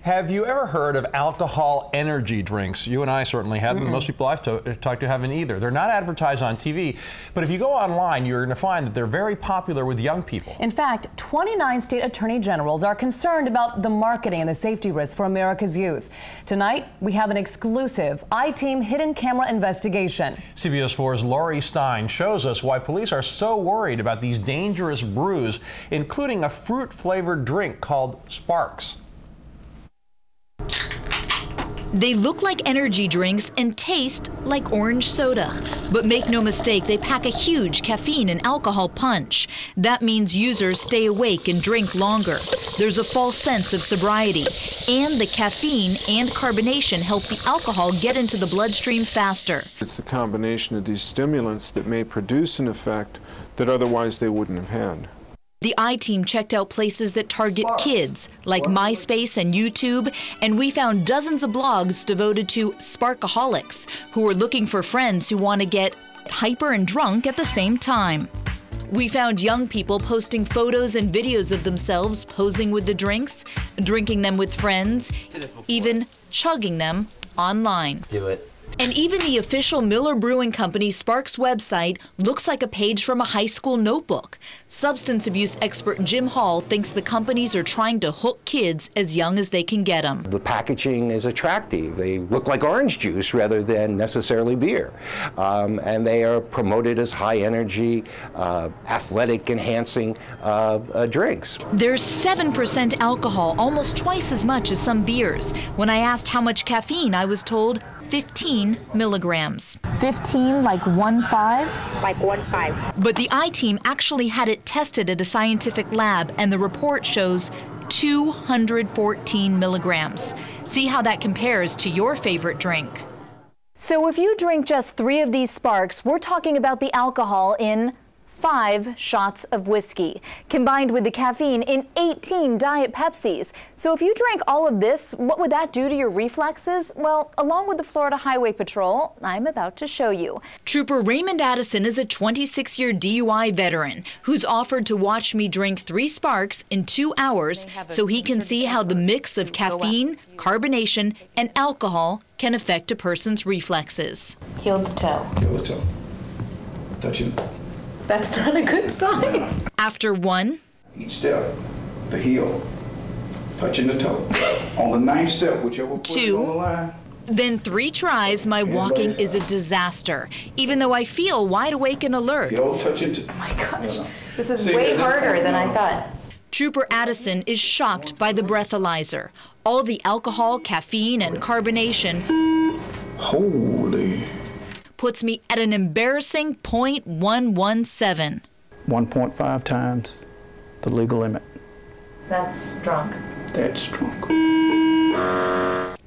Have you ever heard of alcohol energy drinks? You and I certainly haven't. Most people I've talked to haven't either. They're not advertised on TV, but if you go online, you're going to find that they're very popular with young people. In fact, 29 state attorney generals are concerned about the marketing and the safety risks for America's youth. Tonight, we have an exclusive I-Team hidden camera investigation. CBS 4's Laurie Stein shows us why police are so worried about these dangerous brews, including a fruit-flavored drink called Sparks. They look like energy drinks and taste like orange soda. But make no mistake, they pack a huge caffeine and alcohol punch. That means users stay awake and drink longer. There's a false sense of sobriety. And the caffeine and carbonation help the alcohol get into the bloodstream faster. It's the combination of these stimulants that may produce an effect that otherwise they wouldn't have had. The I-Team checked out places that target kids, like MySpace and YouTube, and we found dozens of blogs devoted to Sparkaholics, who are looking for friends who want to get hyper and drunk at the same time. We found young people posting photos and videos of themselves posing with the drinks, drinking them with friends, even chugging them online. Do it. And even the official Miller Brewing Company Sparks website looks like a page from a high school notebook. Substance abuse expert Jim Hall thinks the companies are trying to hook kids as young as they can get them. The packaging is attractive. They look like orange juice rather than necessarily beer. And they are promoted as high energy, athletic enhancing drinks. There's 7% alcohol, almost twice as much as some beers. When I asked how much caffeine, I was told 15 milligrams. 15, like 1.5? Like 1.5. But the I-Team actually had it tested at a scientific lab, and the report shows 214 milligrams. See how that compares to your favorite drink. So if you drink just 3 of these Sparks, we're talking about the alcohol in 5 shots of whiskey, combined with the caffeine in 18 Diet Pepsis. So if you drank all of this, what would that do to your reflexes? Well, along with the Florida Highway Patrol, I'm about to show you. Trooper Raymond Addison is a 26-year DUI veteran who's offered to watch me drink 3 Sparks in 2 hours so he can see how the mix of caffeine, carbonation, and alcohol can affect a person's reflexes. Heel to toe. Heel to toe. Touching. That's not a good sign. After 1, Each step, the heel, touching the toe. On the 9th step, whichever foot is on the line. then 3 tries, my walking is a disaster, even though I feel wide awake and alert. Heel touching to. Oh my gosh, this is way harder than I thought. Trooper Addison is shocked by the breathalyzer. All the alcohol, caffeine, and carbonation Holy. puts me at an embarrassing 0.117. 1.5 times the legal limit. That's drunk. That's drunk.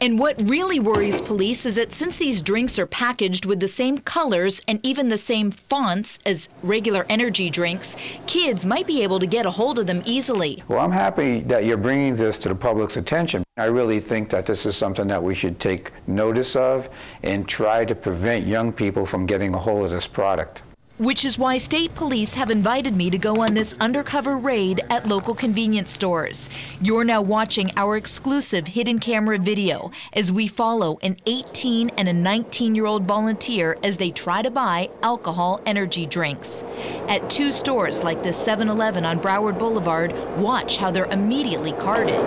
And what really worries police is that since these drinks are packaged with the same colors and even the same fonts as regular energy drinks, kids might be able to get a hold of them easily. Well, I'm happy that you're bringing this to the public's attention. I really think that this is something that we should take notice of and try to prevent young people from getting a hold of this product. Which is why state police have invited me to go on this undercover raid at local convenience stores. You're now watching our exclusive hidden camera video as we follow an 18 and a 19-year-old volunteer as they try to buy alcohol energy drinks. At 2 stores like this 7-Eleven on Broward Boulevard, watch how they're immediately carded.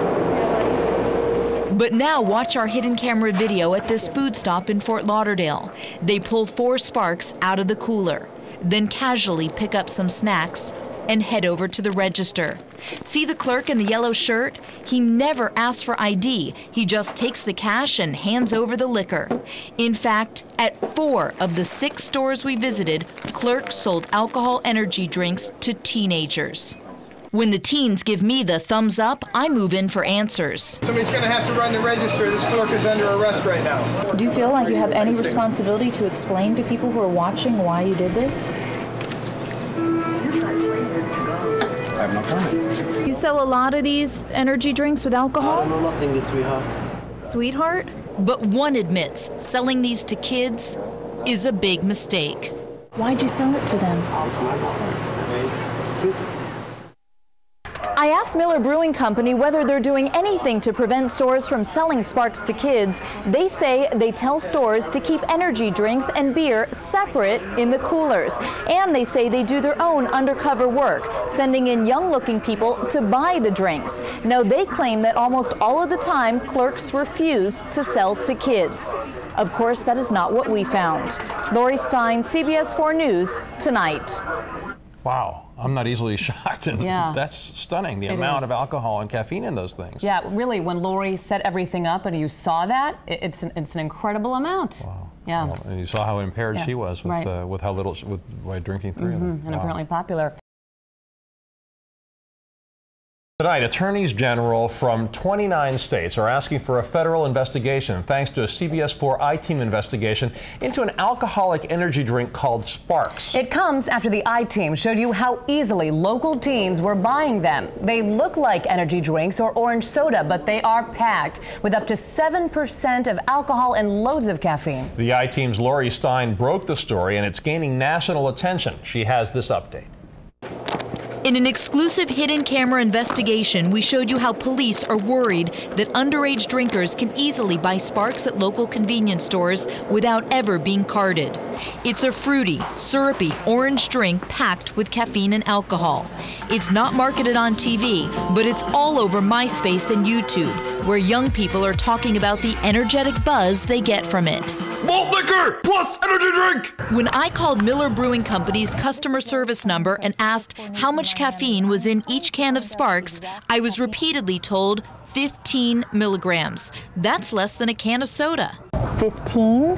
But now watch our hidden camera video at this food stop in Fort Lauderdale. They pull 4 Sparks out of the cooler, then casually pick up some snacks and head over to the register. See the clerk in the yellow shirt? He never asks for ID. He just takes the cash and hands over the liquor. In fact, at 4 of the 6 stores we visited, clerks sold alcohol energy drinks to teenagers. When the teens give me the thumbs up, I move in for answers. Somebody's going to have to run the register. This clerk is under arrest right now. Do you feel like you have any responsibility to explain to people who are watching why you did this? I have no comment. You sell a lot of these energy drinks with alcohol? I don't know nothing, sweetheart. Sweetheart? But one admits selling these to kids is a big mistake. Why'd you sell it to them? It's my mistake. It's stupid. I asked Miller Brewing Company whether they're doing anything to prevent stores from selling Sparks to kids. They say they tell stores to keep energy drinks and beer separate in the coolers. And they say they do their own undercover work, sending in young-looking people to buy the drinks. Now, they claim that almost all of the time, clerks refuse to sell to kids. Of course, that is not what we found. Lori Stein, CBS 4 News, Tonight. Wow, I'm not easily shocked, and that's stunning, the amount of alcohol and caffeine in those things. Yeah, really, when Lori set everything up and you saw that, it's an incredible amount. Wow. Yeah. Well, and you saw how impaired she was with how little, by drinking 3 of them. And apparently popular. Tonight, attorneys general from 29 states are asking for a federal investigation thanks to a CBS 4 I-Team investigation into an alcoholic energy drink called Sparks. It comes after the I-Team showed you how easily local teens were buying them. They look like energy drinks or orange soda, but they are packed with up to 7% of alcohol and loads of caffeine. The I-Team's Lori Stein broke the story, and it's gaining national attention. She has this update. In an exclusive hidden camera investigation, we showed you how police are worried that underage drinkers can easily buy Sparks at local convenience stores without ever being carded. It's a fruity, syrupy orange drink packed with caffeine and alcohol. It's not marketed on TV, but it's all over MySpace and YouTube, where young people are talking about the energetic buzz they get from it. Malt liquor plus energy drink! When I called Miller Brewing Company's customer service number and asked how much caffeine was in each can of Sparks, I was repeatedly told 15 milligrams. That's less than a can of soda. 15?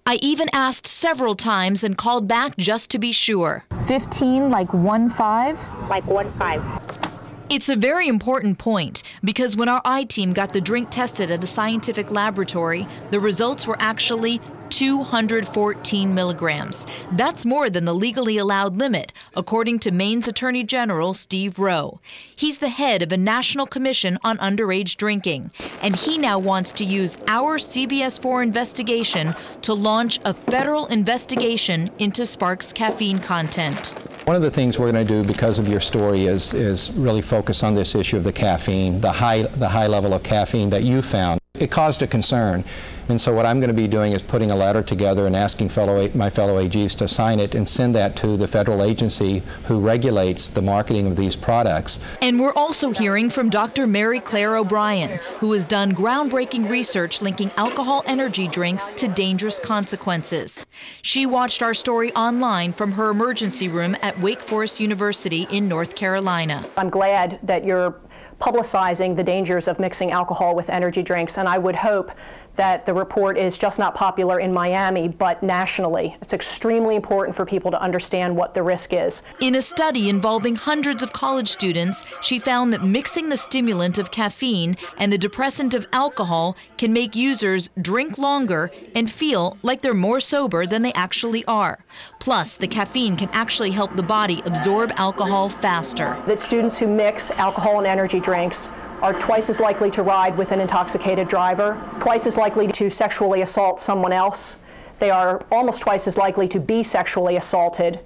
I even asked several times and called back just to be sure. 15 like 1.5? Like 1.5. It's a very important point because when our I-Team got the drink tested at a scientific laboratory, the results were actually 214 milligrams. That's more than the legally allowed limit, according to Maine's Attorney General Steve Rowe. He's the head of a national commission on underage drinking, and he now wants to use our CBS 4 investigation to launch a federal investigation into Sparks' caffeine content. One of the things we're going to do because of your story is really focus on this issue of the caffeine, the high level of caffeine that you found. It caused a concern, and so what I'm going to be doing is putting a letter together and asking my fellow AGs to sign it and send that to the federal agency who regulates the marketing of these products. And we're also hearing from Dr. Mary Claire O'Brien, who has done groundbreaking research linking alcohol energy drinks to dangerous consequences. She watched our story online from her emergency room at Wake Forest University in North Carolina. I'm glad that you're publicizing the dangers of mixing alcohol with energy drinks, and I would hope that the report is just not popular in Miami, but nationally. It's extremely important for people to understand what the risk is. In a study involving hundreds of college students, she found that mixing the stimulant of caffeine and the depressant of alcohol can make users drink longer and feel like they're more sober than they actually are. Plus, the caffeine can actually help the body absorb alcohol faster. That students who mix alcohol and energy drinks are twice as likely to ride with an intoxicated driver, twice as likely to sexually assault someone else. They are almost twice as likely to be sexually assaulted.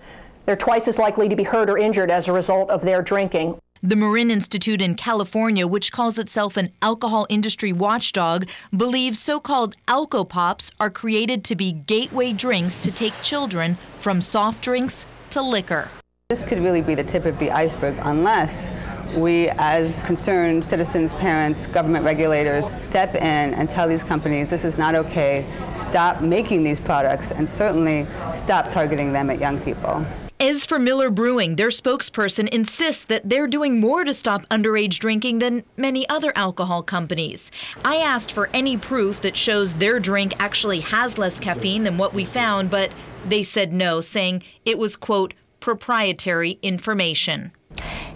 They're twice as likely to be hurt or injured as a result of their drinking. The Marin Institute in California, which calls itself an alcohol industry watchdog, believes so-called Alco-Pops are created to be gateway drinks to take children from soft drinks to liquor. This could really be the tip of the iceberg unless we, as concerned citizens, parents, government regulators, step in and tell these companies this is not okay, stop making these products, and certainly stop targeting them at young people. As for Miller Brewing, their spokesperson insists that they're doing more to stop underage drinking than many other alcohol companies. I asked for any proof that shows their drink actually has less caffeine than what we found, but they said no, saying it was, quote, proprietary information.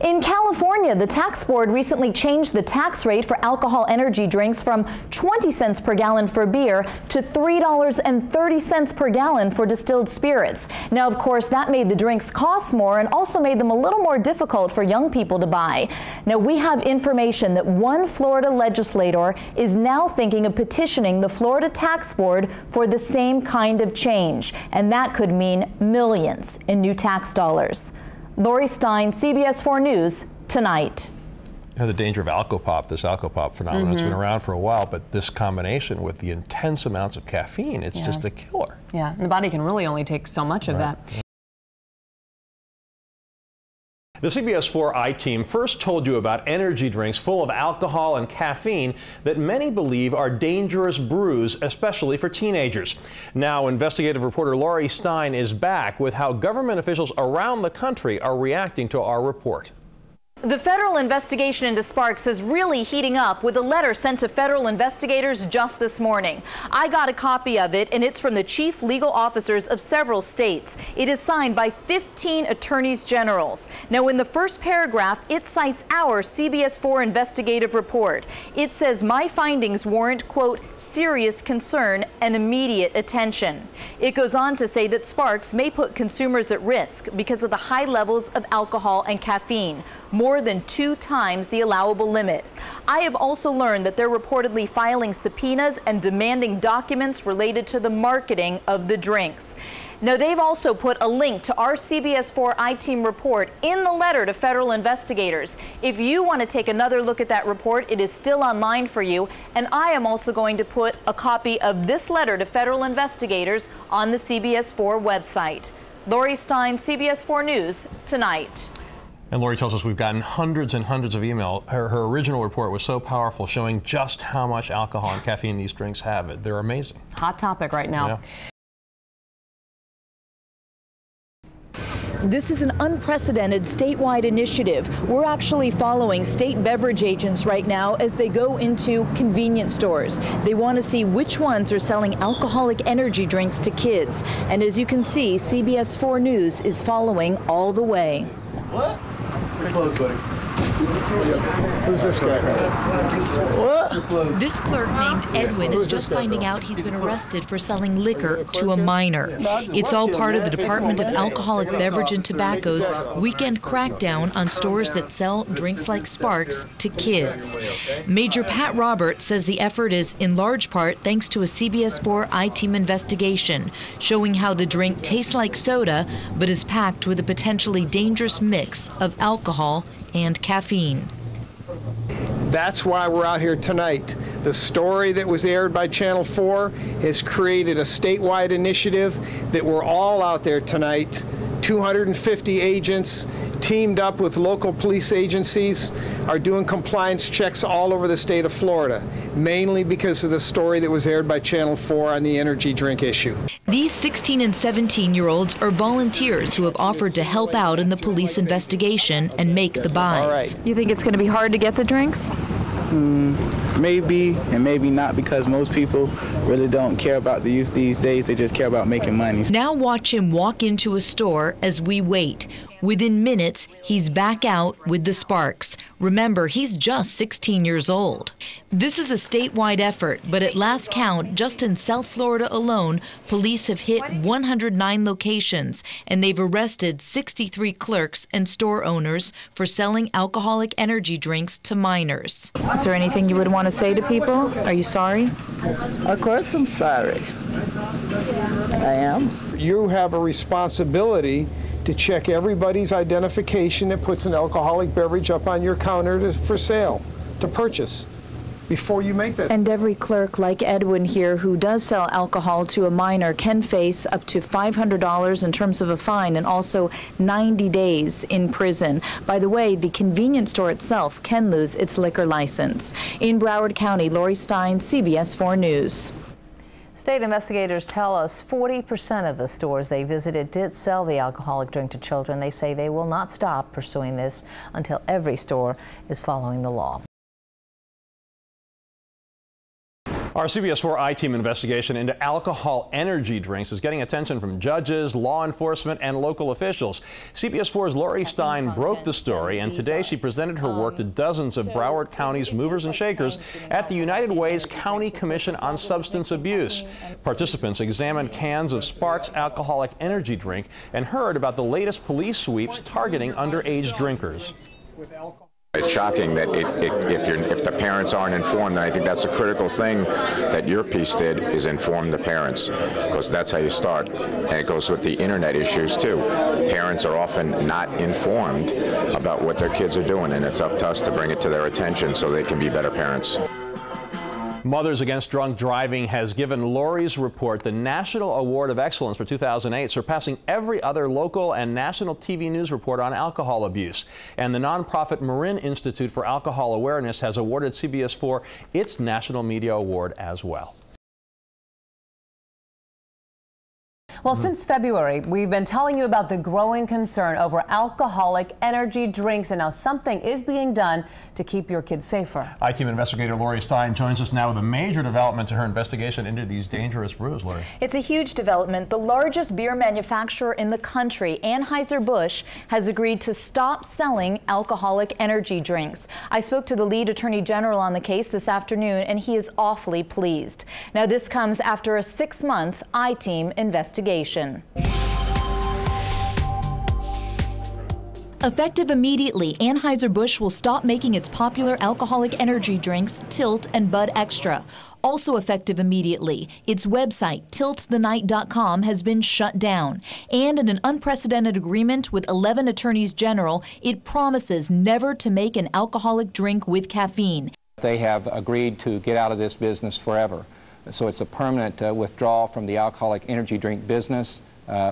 In California, the tax board recently changed the tax rate for alcohol energy drinks from 20 cents per gallon for beer to $3.30 per gallon for distilled spirits. Now, of course, that made the drinks cost more and also made them a little more difficult for young people to buy. Now, we have information that one Florida legislator is now thinking of petitioning the Florida tax board for the same kind of change, and that could mean millions in new tax dollars. Lori Stein, CBS 4 News, Tonight. You know, the danger of Alcopop, this Alcopop phenomenon, it's been around for a while, but this combination with the intense amounts of caffeine, it's just a killer. Yeah, and the body can really only take so much of that. The CBS 4 I-Team first told you about energy drinks full of alcohol and caffeine that many believe are dangerous brews, especially for teenagers. Now, investigative reporter Laurie Stein is back with how government officials around the country are reacting to our report. The federal investigation into Sparks is really heating up with a letter sent to federal investigators just this morning. I got a copy of it, and it's from the chief legal officers of several states. It is signed by 15 attorneys generals. Now, in the first paragraph, it cites our CBS 4 investigative report. It says my findings warrant, quote, serious concern and immediate attention. It goes on to say that Sparks may put consumers at risk because of the high levels of alcohol and caffeine, more than 2 times the allowable limit. I have also learned that they're reportedly filing subpoenas and demanding documents related to the marketing of the drinks. Now, they've also put a link to our CBS 4 I-Team report in the letter to federal investigators. If you want to take another look at that report, it is still online for you. And I am also going to put a copy of this letter to federal investigators on the CBS 4 website. Laurie Stein, CBS 4 News, tonight. And Laurie tells us we've gotten hundreds and hundreds of email. Her original report was so powerful, showing just how much alcohol and caffeine these drinks have. They're amazing. Hot topic right now. Yeah. This is an unprecedented statewide initiative. We're actually following state beverage agents right now as they go into convenience stores. They want to see which ones are selling alcoholic energy drinks to kids. And as you can see, CBS 4 News is following all the way. What? Pretty close, buddy. Who's this guy? What? This clerk named Edwin is just finding out he's been arrested for selling liquor to a minor. It's all part of the Department of Alcoholic Beverage and Tobacco's weekend crackdown on stores that sell drinks like Sparks to kids. Major Pat Roberts says the effort is in large part thanks to a CBS 4 I-Team investigation showing how the drink tastes like soda but is packed with a potentially dangerous mix of alcohol and caffeine. That's why we're out here tonight. The story that was aired by Channel 4 has created a statewide initiative that we're all out there tonight. 250 agents teamed up with local police agencies are doing compliance checks all over the state of Florida, mainly because of the story that was aired by Channel 4 on the energy drink issue. These 16 and 17-year-olds are volunteers who have offered to help out in the police investigation and make the buys. All right. You think it's going to be hard to get the drinks? Maybe and maybe not, because most people really don't care about the youth these days. They just care about making money. Now watch him walk into a store as we wait. Within minutes, he's back out with the Sparks. Remember, he's just 16 years old. This is a statewide effort, but at last count, just in South Florida alone, police have hit 109 locations, and they've arrested 63 clerks and store owners for selling alcoholic energy drinks to minors. Is there anything you would want to say to people? Are you sorry? Of course I'm sorry. I am. You have a responsibility to check everybody's identification that puts an alcoholic beverage up on your counter for sale, to purchase, before you make that. And every clerk like Edwin here who does sell alcohol to a minor can face up to $500 in terms of a fine and also 90 days in prison. By the way, the convenience store itself can lose its liquor license. In Broward County, Laurie Stein, CBS 4 News. State investigators tell us 40% of the stores they visited did sell the alcoholic drink to children. They say they will not stop pursuing this until every store is following the law. Our CBS 4 I-Team investigation into alcohol energy drinks is getting attention from judges, law enforcement, and local officials. CBS 4's Laurie Stein broke the story, and today she presented her work to dozens of Broward County's movers and shakers at the United Way's County Commission on Substance Abuse. Participants examined cans of Sparks alcoholic energy drink and heard about the latest police sweeps targeting underage drinkers. It's shocking that if the parents aren't informed, and I think that's a critical thing that your piece did, is inform the parents, because that's how you start. And it goes with the internet issues too. Parents are often not informed about what their kids are doing, and it's up to us to bring it to their attention so they can be better parents. Mothers Against Drunk Driving has given Lori's report the National Award of Excellence for 2008, surpassing every other local and national TV news report on alcohol abuse. And the nonprofit Marin Institute for Alcohol Awareness has awarded CBS 4 its National Media Award as well. Well, since February, we've been telling you about the growing concern over alcoholic energy drinks, and now something is being done to keep your kids safer. I-Team investigator Lori Stein joins us now with a major development to her investigation into these dangerous brews. Lori. It's a huge development. The largest beer manufacturer in the country, Anheuser-Busch, has agreed to stop selling alcoholic energy drinks. I spoke to the lead attorney general on the case this afternoon, and he is awfully pleased. Now, this comes after a 6-month I-Team investigation. Effective immediately, Anheuser-Busch will stop making its popular alcoholic energy drinks Tilt and Bud Extra. Also effective immediately, its website, tilttthenight.com, has been shut down. And in an unprecedented agreement with 11 attorneys general, it promises never to make an alcoholic drink with caffeine. They have agreed to get out of this business forever. So it's a permanent withdrawal from the alcoholic energy drink business.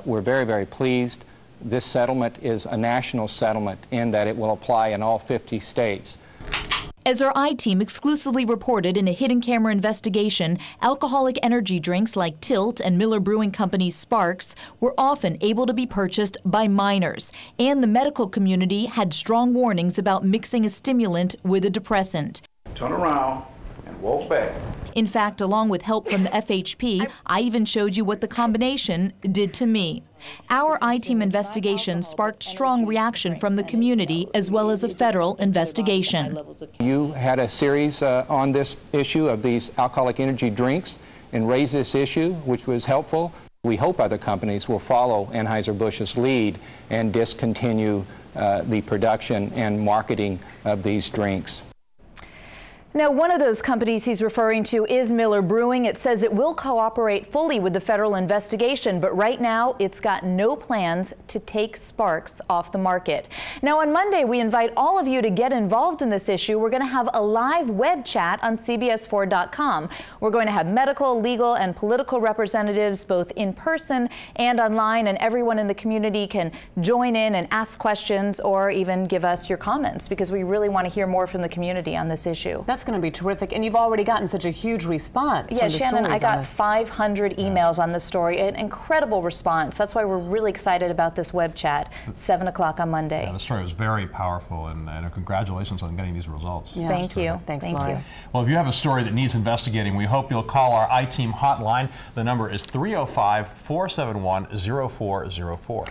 We're very, very pleased. This settlement is a national settlement in that it will apply in all 50 states. As our I-Team exclusively reported in a hidden camera investigation, alcoholic energy drinks like Tilt and Miller Brewing Company's Sparks were often able to be purchased by minors, and the medical community had strong warnings about mixing a stimulant with a depressant. Turn around and walk back. In fact, along with help from the FHP, I even showed you what the combination did to me. Our I-Team investigation sparked strong reaction from the community as well as a federal investigation. You had a series on this issue of these alcoholic energy drinks and raised this issue, which was helpful. We hope other companies will follow Anheuser-Busch's lead and discontinue the production and marketing of these drinks. Now, one of those companies he's referring to is Miller Brewing. It says it will cooperate fully with the federal investigation, but right now it's got no plans to take Sparks off the market. Now, on Monday, we invite all of you to get involved in this issue. We're going to have a live web chat on CBS4.com. We're going to have medical, legal, and political representatives both in person and online, and everyone in the community can join in and ask questions or even give us your comments, because we really want to hear more from the community on this issue. That's going to be terrific, and you've already gotten such a huge response. Yeah, Shannon, I got 500 emails on this story, an incredible response. That's why we're really excited about this web chat, 7 o'clock on Monday. Yeah, the story was very powerful, and congratulations on getting these results. Yeah, thank you. Thanks, Thank Lori. you. Well, if you have a story that needs investigating, we hope you'll call our I-Team hotline. The number is 305-471-0404.